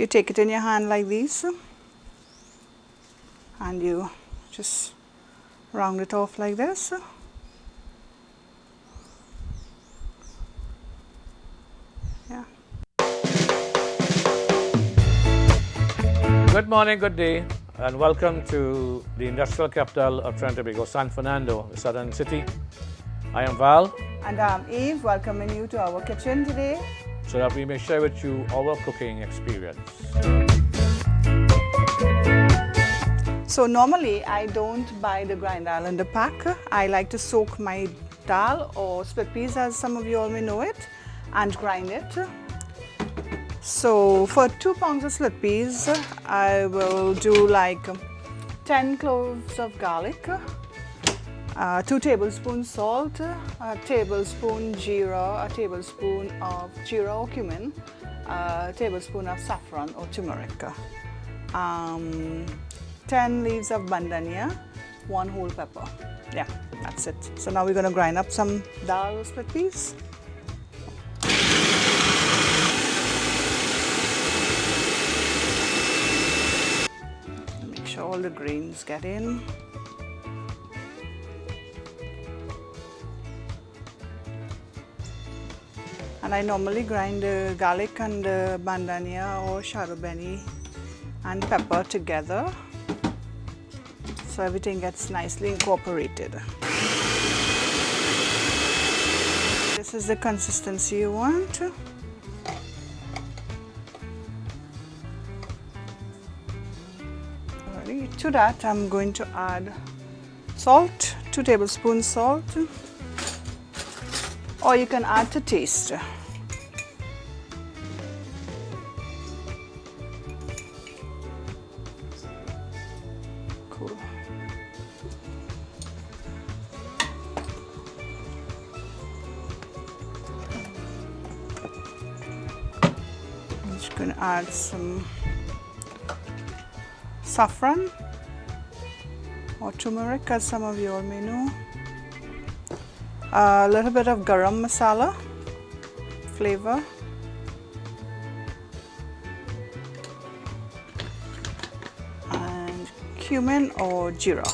You take it in your hand like this and you just round it off like this. Yeah. Good morning, good day, and welcome to the industrial capital of Trinidad Tobago, San Fernando, the southern city. I am Val. And I'm Eve, welcoming you to our kitchen today, So that we may share with you our cooking experience. So normally I don't buy the grind dal in the pack. I like to soak my dal or split peas, as some of you all may know it, and grind it. So for 2 pounds of split peas, I will do like 10 cloves of garlic, 2 tablespoons salt, a tablespoon jeera, a tablespoon of jeera or cumin, a tablespoon of saffron or turmeric, 10 leaves of bandania, 1 whole pepper. Yeah, that's it. So now we're going to grind up some dal or split peas. Make sure all the grains get in. And I normally grind the garlic and the bandania or sharobeni and pepper together, so everything gets nicely incorporated. This is the consistency you want. Alright, to that I'm going to add salt, 2 tablespoons salt, or you can add to taste. Cool. I'm just going to add some saffron or turmeric, as some of you all may know. A little bit of garam masala flavor, and cumin or jeera.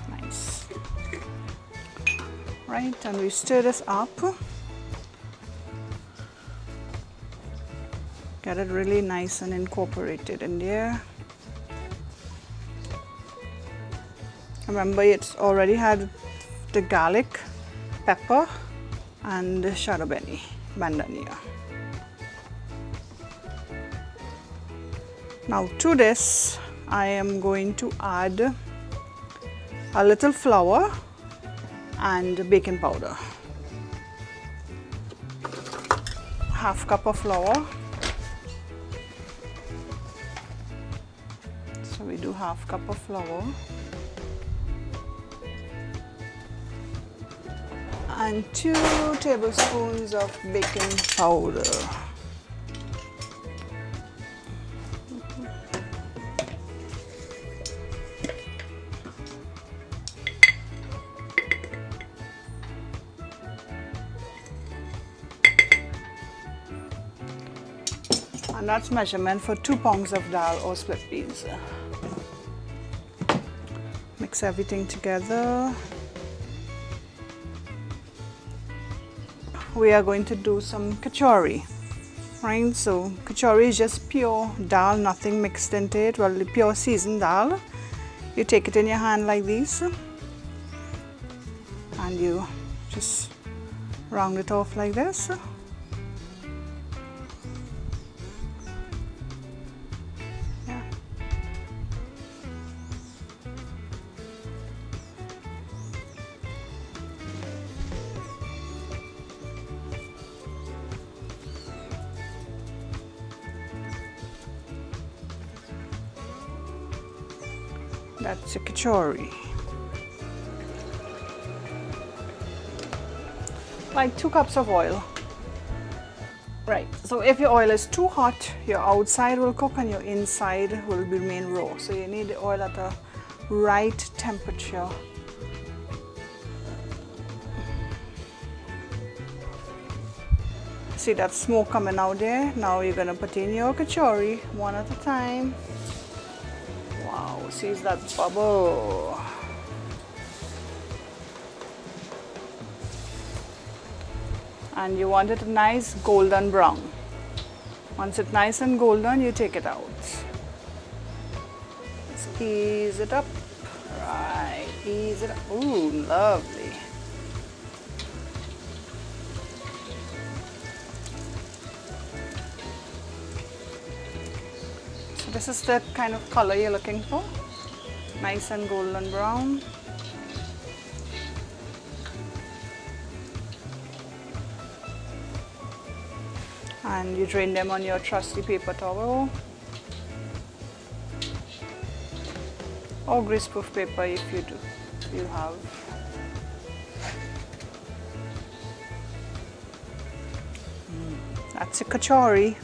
Nice. Right, and we stir this up. Get it really nice and incorporated in there. Remember, it's already had the garlic, pepper, and the sharobeni, bandania. Now to this, I am going to add a little flour and baking powder. Half cup of flour. So we do half cup of flour. And 2 tablespoons of baking powder. And that's measurement for 2 pounds of dal or split peas. Mix everything together. We are going to do some kachori, right? So kachori is just pure dal, nothing mixed into it. Well, the pure seasoned dal. You take it in your hand like this and you just round it off like this. Yeah. That's a kachori. Like 2 cups of oil. Right, so if your oil is too hot, your outside will cook and your inside will remain raw. So you need the oil at a right temperature. See that smoke coming out there? Now you're gonna put in your kachori one at a time. Wow, see that bubble? And you want it a nice golden brown. Once it's nice and golden, you take it out. Let's ease it up. Right, ease it up. Ooh, lovely. So this is the kind of color you're looking for. Nice and golden brown. And you drain them on your trusty paper towel or greaseproof paper if you have. That's a kachori.